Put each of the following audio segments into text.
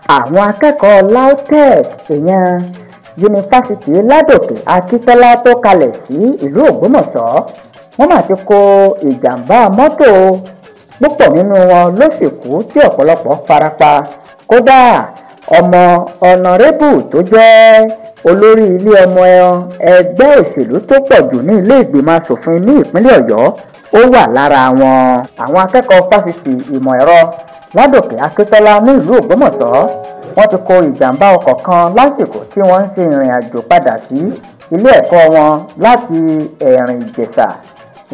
àwọn akẹ́kọ̀ọ́ LAUTECH ìyẹn yunifásitì Ládòkè Akíntọ́lá tó kalẹ̀ sí ìlú Ògbómọ̀ṣọ́ wọ́n mà ti kó ìjàmbá mọ́tò púpọ̀ nínú wọn ló sì kú tí ọ̀pọ̀lọpọ̀ farapa. Kódà ọmọ ọ̀nàrẹ́bù tó jẹ́ olórí ilé ọmọ ẹgbẹ́ òṣèlú tó pọ̀ jù ní ilé ìgbìmọ̀ asòfin ní ìpínlẹ̀ Ọ̀yọ́ ó wà lára wọn. Àwọn akẹ́kọ̀ọ́ fásitì ìmọ̀ ẹ̀rọ Ládòkè Akíntọ́lá ní ìlú Ògbómọ̀ṣọ́ wọ́n ti kó ìjàmbá ọkọ̀ kan lásìkò tí wọ́n ń ṣe ìrìn àjò padà sí ilé ẹ̀kọ́ wọn láti Ẹ̀rìn Ìjẹ̀ṣà.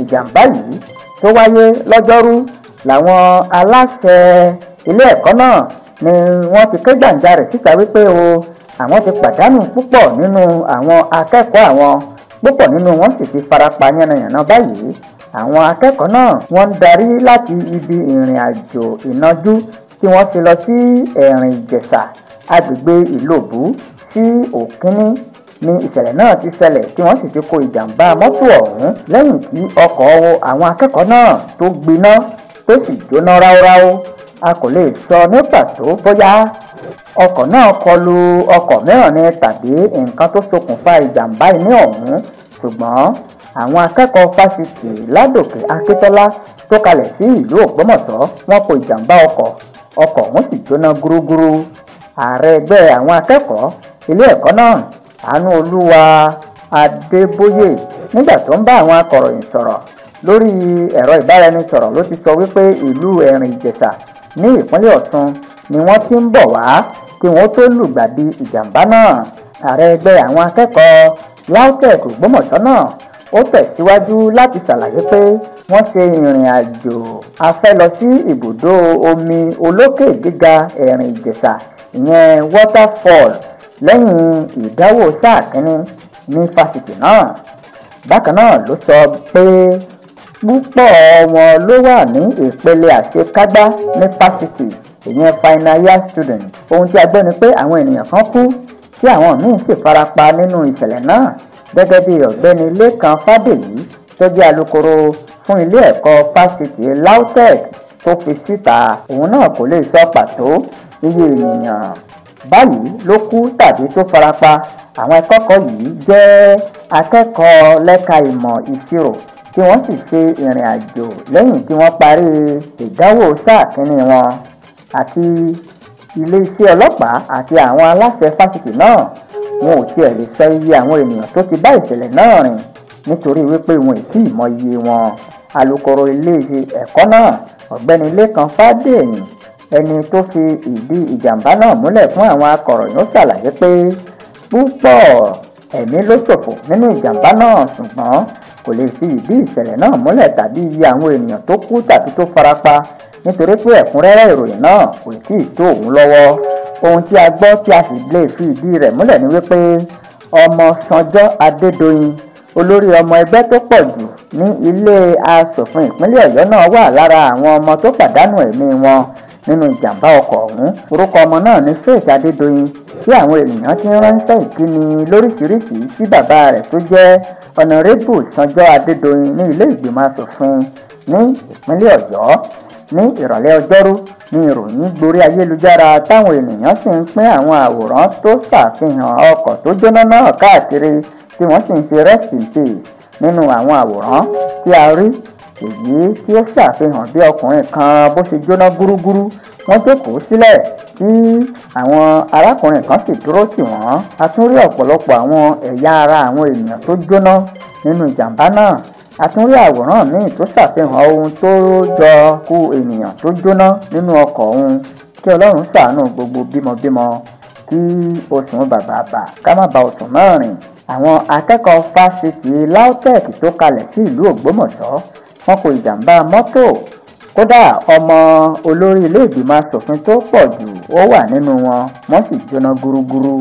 Ìjàmbá yìí tó wáyé lọ́jọ́rú làwọn aláṣẹ ilé ẹ̀kọ́ náà ni wọ́n ti ké gbàǹjarè síta wípé àwọn ti pàdánù púpọ̀ nínú àwọn akẹ́kọ̀ọ́ àwọn, púpọ̀ nínú wọn sì ti farapa yánnayànna báyìí. Àwọn akẹ́kọ̀ọ́ náà wọ́n ń darí láti ibi ìrìn àjò ìnajú tí wọ́n ti lọ sí Ẹ̀rìn Ìjẹ̀ṣà agbègbè Ìlòbù sí Òkínní ní ìṣẹ̀lẹ̀ náà ti ṣẹlẹ̀ tí wọ́n sì ti kó ìjàmbá mọ́tò ọ̀hún lẹ́yìn tí ọkọ̀ àwọn akẹ́kọ̀ọ́ náà tó gbiná tó sì jóná ráúráú. A kò lè sọ ní pàtó bóyá ọkọ̀ náà kọlu ọkọ̀ mìíràn ni tàbí nǹkan tó ṣokùnfà ìjàmbá iná ọ̀hún, ṣùgbọ́n àwọn akẹ́kọ̀ọ́ fásitì Ládòkè Akíntọ́lá tó kalẹ̀ sí ìlú Ògbómọ̀ṣọ́ wọ́n kó ìjàmbá ọkọ̀ ọ̀hún sì jóná gúrúgúrú. Ààrẹ ẹgbẹ́ àwọn akẹ́kọ̀ọ́ ilé ẹ̀kọ́ náà Àánúolúwa Adébóyè nígbà tó ń bá àwọn akọ̀ròyìn sọ̀rọ̀ lórí ẹ̀rọ ìbáraẹnisọ̀rọ̀ ló ti sọ wípé ìlú Ẹ̀rìn Ìjẹ̀ṣà ní ìpínlẹ̀ Ọ̀ṣun ni wọ́n ti ń bọ̀ wá kí wọ́n tó lùgbàdì ìjàmbá náà. Ààrẹ ẹgbẹ́ àwọn akẹ́kọ̀ọ́ LAUTECH Ògbómọ̀ṣọ́ náà ó tẹ̀síwájú láti ṣàlàyé pé wọ́n ṣe ìrìn àjò afẹ́ lọ sí ibùdó omi olókè gíga Ẹ̀rìn Ìjẹ̀ṣà ìyẹn waterfall lẹ́yìn ìdánwò sáà kínní ní fásitì náà. Bákan náà ló sọ pé púpọ̀ wọn ló wà ní ìpele àṣekágbá ní fásitì ìyẹn final year student. Ohun tí a gbọ́ ni pé àwọn ènìyàn kan kú tí àwọn míì sì farapa nínú ìṣẹ̀lẹ̀ náà, gẹ́gẹ́ bí ọ̀gbẹ́ni Lékan Fádèyí tó jẹ́ alukoro fún ilé ẹ̀kọ́ fásitì LAUTECH tó fi síta. Òun náà kò lè sọ pàtó iye ènìyàn báyìí ló kú tàbí tó farapa. Àwọn akẹ́kọ̀ọ́ yìí jẹ́ akẹ́kọ̀ọ́ lẹ́ka ìmọ̀ ìṣirò tí wọ́n sì ṣe ìrìn àjò lẹ́yìn tí wọ́n parí ìdánwò sáà kínní wọn. Àti iléeṣẹ́ ọlọ́pàá àti àwọn aláṣẹ fásitì náà wọn ò tiẹ̀ lè sọ iye àwọn ènìyàn tó ti bá ìṣẹ̀lẹ̀ náà rìn nítorí wípé wọn ò tí ì mọ iye wọn. Alukoro iléeṣẹ́ ẹ̀kọ́ náà ọ̀gbẹ́ni Lékan Fádèyí ẹni tó fi ìdí ìjàmbá náà múlẹ̀ fún àwọn akọ̀ròyìn ó ṣàlàyé pé púpọ̀ ẹ̀mí ló ṣòfò nínú ìjàmbá náà, ṣùgbọ́n kò lè fi ìdí ìṣẹ̀lẹ̀ náà múlẹ̀ tàbí iye àwọn ènìyàn tó kú tàbí tó farapa nítorí pé ẹ̀kúnrẹ́rẹ́ ìròyìn náà kò tí ì tó òun lọ́wọ́. Ohun tí a gbọ́ tí a sì lè fi ìdí rẹ̀ múlẹ̀ ni wípé ọmọ Sanjọ́ Adédoyin olórí ọmọ ẹgbẹ́ tó pọ̀ jù ní ilé asòfin ìpínlẹ̀ Ọ̀yọ́ náà wà lára àwọn ọmọ tó pàdánù ẹ̀mí wọn nínú ìjàmbá ọkọ̀ ọ̀hún. Orúkọ ọmọ náà ni Faith Adédoyin tí àwọn ènìyàn ti ránṣẹ́ ìkíni lóríṣiríṣi sí bàbá rẹ̀ tó jẹ́ ọ̀nàrẹ́bù Sanjọ́ Adédoyin ní ilé ìgbìmọ̀ asòfin ní ìpínlẹ̀ Ọ̀yọ́. Ní ìrọ̀lẹ́ ọjọ́rú ni ìròyìn gborí ayélujára táwọn ènìyàn sì ń pín àwọn àwòrán tó ṣàfihàn ọkọ̀ tó jóná náà káàkiri tí wọ́n sì ń ṣe rest in peace. Nínú àwọn àwòrán tí a rí èyí tí ó ṣàfihàn bí ọkùnrin kan bó ṣe jóná gúrúgúrú wọ́n jókòó sílẹ̀ tí àwọn arákùnrin kan sì dúró tì wọ́n. A tún rí ọ̀pọ̀lọpọ̀ àwọn ẹ̀yà ara àwọn ènìyàn tó jóná nínú ìjàmbá náà. A tún rí àwòrán míì tó ṣàfihàn ohun tó jọ kú ènìyàn tó jóná nínú ọkọ̀ ọ̀hún. Kí Ọlọ́run ṣàánú gbogbo bímọbímọ kí oṣùn bàbàbà ká má ba oṣùn náà rìn. Àwọn akẹ́kọ̀ọ́ fásitì LAUTECH tó kalẹ̀ sí ìlú Ògbómọ̀ṣọ́ wọ́n kó ìjàmbá mọ́tò. Kódà ọmọ olórí ilé ìgbìmọ̀ asòfin tó pọ̀ jù ó wà nínú wọn, wọ́n sì jóná gúrúgúrú.